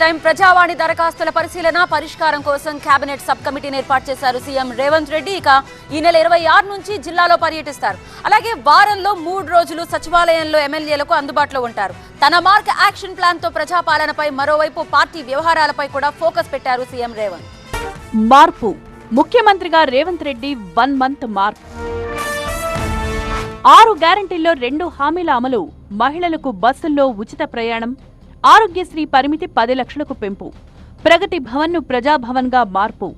Time ప్రజావాణి దరఖాస్తుల పరిశీలన పరిష్కారం కోసం కేబినెట్ సబ్ కమిటీని ఏర్పాటు చేశారు సీఎం రేవంత్ రెడ్డి. ఇక ఈ నెల 26 నుంచి జిల్లాలో పర్యటిస్తారు. అలాగే వారంలో 3 రోజులు సచివాలయంలో ఎమ్మెల్యేలకు అందుబాటులో ఉంటారు. తన మార్క్ యాక్షన్ ప్లాన్ తో ప్రజాపాలనపై మరోవైపు పార్టీ వ్యవహారాలపై కూడా ఫోకస్ పెట్టారు సీఎం రేవంత్. మార్పు ముఖ్యమంత్రిగా రేవంత్ రెడ్డి 1 మంత్ మార్క్. 6 గ్యారంటీల్లో 2 హామీల అమలు, మహిళలకు బస్సుల్లో ఉచిత ప్రయాణం, ఆరోగ్యశ్రీ పరిమితి 10 లక్షలకు పెంపు, ప్రగతి భవన్ను ప్రజాభవన్గా మార్పు,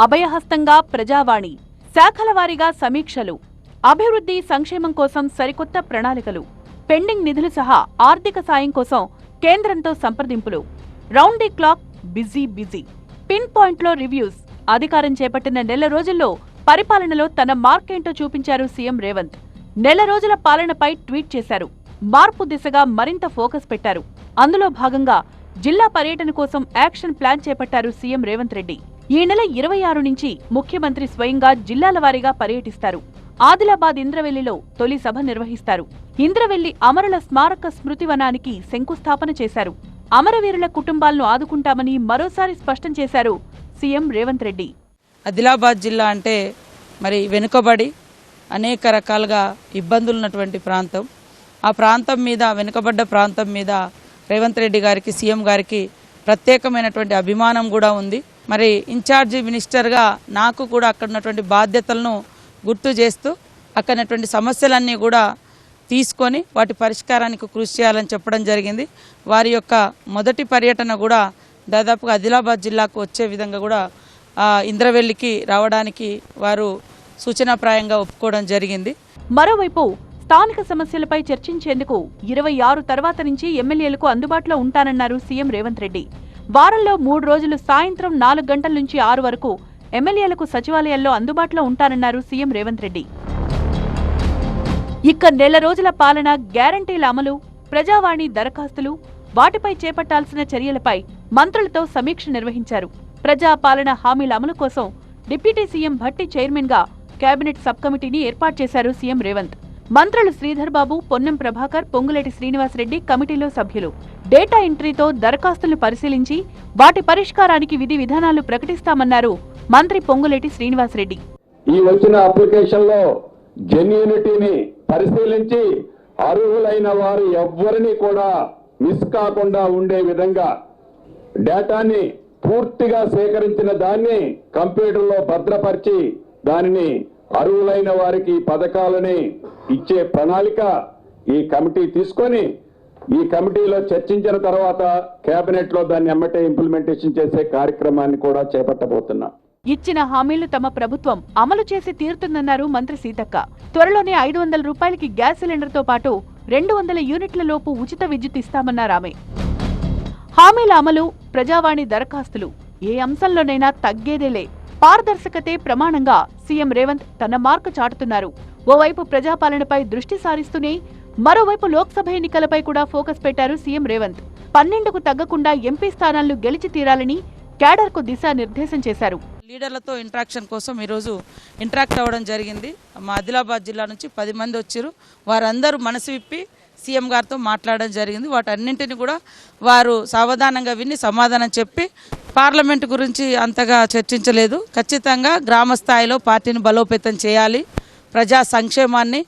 అభయహస్తంగా ప్రజావాణి, శాఖల వారీగా సమీక్షలు, అభివృద్ధి సంక్షేమం కోసం సరికొత్త ప్రణాళికలు, పెండింగ్ నిధులు సహా ఆర్థిక సాయం కోసం కేంద్రంతో సంప్రదింపులు, round the clock busy, pin పాయింట్లో రివ్యూస్. అధికారం చేపట్టిన నెల రోజుల్లో పరిపాలనలో తన మార్కేంటో చూపించారు సీఎం రేవంత్. నెల రోజుల పాలనపై ట్వీట్ చేశారు. మార్పు దిశగా మరింత ఫోకస్ పెట్టారు. అందులో భాగంగా జిల్లా పర్యటన కోసం యాక్షన్ ప్లాన్ చేపట్టారు సీఎం రేవంత్ రెడ్డి. ఈ నెల 26 నుంచి ముఖ్యమంత్రి స్వయంగా జిల్లాల వారీగా పర్యటిస్తారు. ఆదిలాబాద్ ఇంద్రవెల్లిలో తొలి సభ నిర్వహిస్తారు. ఇంద్రవెల్లి అమరుల స్మారక స్మృతివనానికి శంకుస్థాపన చేశారు. అమరవీరుల కుటుంబాలను ఆదుకుంటామని మరోసారి స్పష్టం చేశారు సీఎం రేవంత్ రెడ్డి. ఆదిలాబాద్ జిల్లా అంటే మరి వెనుకబడి అనేక రకాలుగా ఇబ్బందులున్నటువంటి ప్రాంతం. ఆ ప్రాంతం మీద, వెనుకబడ్డ ప్రాంతం మీద రేవంత్ రెడ్డి గారికి, సీఎం గారికి ప్రత్యేకమైనటువంటి అభిమానం కూడా ఉంది. మరి ఇన్ఛార్జి మినిస్టర్గా నాకు కూడా అక్కడ ఉన్నటువంటి బాధ్యతలను గుర్తు చేస్తూ అక్కడటువంటి సమస్యలన్నీ కూడా తీసుకొని వాటి పరిష్కారానికి కృషి చేయాలని చెప్పడం జరిగింది. వారి యొక్క మొదటి పర్యటన కూడా దాదాపుగా ఆదిలాబాద్ జిల్లాకు వచ్చే విధంగా కూడా ఇంద్రవెల్లికి రావడానికి వారు సూచనాప్రాయంగా ఒప్పుకోవడం జరిగింది. మరోవైపు స్థానిక సమస్యలపై చర్చించేందుకు 26 తర్వాత నుంచి ఎమ్మెల్యేలకు అందుబాటులో ఉంటానన్నారు సీఎం రేవంత్ రెడ్డి. వారంలో 3 రోజులు సాయంత్రం 4 గంటల నుంచి 6 వరకు ఎమ్మెల్యేలకు సచివాలయాల్లో అందుబాటులో ఉంటానన్నారు సీఎం రేవంత్ రెడ్డి. ఇక నెల రోజుల పాలన, గ్యారంటీల అమలు, ప్రజావాణి దరఖాస్తులు, వాటిపై చేపట్టాల్సిన చర్యలపై మంత్రులతో సమీక్ష నిర్వహించారు. ప్రజాపాలన హామీల అమలు కోసం డిప్యూటీ సీఎం భట్టి చైర్మన్ గా కేబినెట్ సబ్ కమిటీని ఏర్పాటు చేశారు సీఎం రేవంత్. మంత్రులు శ్రీధర్ బాబు, పొన్నం ప్రభాకర్, పొంగులేటి శ్రీనివాసరెడ్డి కమిటీలో సభ్యులు. డేటా ఎంట్రీతో దరఖాస్తులను పరిశీలించి వాటి పరిష్కారానికి విధి విధానాలు ప్రకటిస్తామన్నారు మంత్రి పొంగులేటి శ్రీనివాసరెడ్డి. ఈ వచ్చిన అప్లికేషన్ లో జెన్యూనిటీని పరిశీలించి అర్హులైన వారు ఎవ్వరిని కూడా మిస్ కాకుండా ఉండే విధంగా డేటాని పూర్తిగా సేకరించిన దాన్ని కంప్యూటర్లో భద్రపరిచి దానిని అర్హులైన వారికి పథకాలని ఇచ్చే ప్రణాళిక ఈ కమిటీ తీసుకొని ఈ కమిటీలో చర్చించిన తర్వాత కేబినెట్ లో దాన్ని ఎమ్మటే ఇంప్లిమెంటేషన్ చేసే కార్యక్రమాన్ని కూడా చేపట్టబోతున్నాం. ఇచ్చిన హామీలు తమ ప్రభుత్వం అమలు చేసి తీరుతుందన్నారు మంత్రి సీతక్క. త్వరలోనే 500 రూపాయలకి గ్యాస్ సిలిండర్తో పాటు 200 యూనిట్ల లోపు ఉచిత విద్యుత్ ఇస్తామన్నారు ఆమె. హామీల అమలు, ప్రజావాణి దరఖాస్తులు ఏ అంశంలోనైనా తగ్గేదేలే. పారదర్శకతే ప్రమాణంగా సీఎం రేవంత్ తన మార్కు చాటుతున్నారు. ఓవైపు ప్రజాపాలనపై దృష్టి సారిస్తూనే మరోవైపు లోక్సభ ఎన్నికలపై కూడా ఫోకస్ పెట్టారు సీఎం రేవంత్. 12కు తగ్గకుండా ఎంపీ స్థానాలను గెలిచి తీరాలని క్యాడర్కు దిశానిర్దేశం చేశారు. లీడర్లతో ఇంటరాక్షన్ కోసం ఈరోజు ఇంటరాక్ట్ అవ్వడం జరిగింది. మా ఆదిలాబాద్ జిల్లా నుంచి 10 మంది వచ్చారు. వారందరూ మనసు విప్పి సీఎం గారితో మాట్లాడడం జరిగింది. వాటన్నింటినీ కూడా వారు సావధానంగా విని సమాధానం చెప్పి పార్లమెంటు గురించి అంతగా చర్చించలేదు. ఖచ్చితంగా గ్రామ స్థాయిలో పార్టీని బలోపేతం చేయాలి, ప్రజా సంక్షేమాన్ని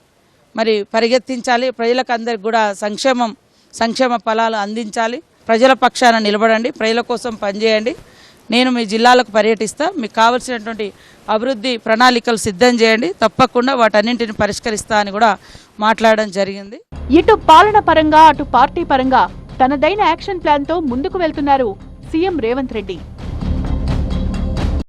మరి పరిగెత్తించాలి, ప్రజలకు అందరికి కూడా సంక్షేమ ఫలాలు అందించాలి, ప్రజల పక్షాన నిలబడండి, ప్రజల కోసం పనిచేయండి, నేను మీ జిల్లాలకు పర్యటిస్తా, మీకు కావలసినటువంటి అభివృద్ధి ప్రణాళికలు సిద్ధం చేయండి, తప్పకుండా వాటన్నింటిని పరిష్కరిస్తా అని కూడా మాట్లాడడం జరిగింది. ఇటు పాలన పరంగా, అటు పార్టీ పరంగా తనదైన యాక్షన్ ప్లాన్ తో ముందుకు వెళ్తున్నారు సీఎం రేవంత్ రెడ్డి.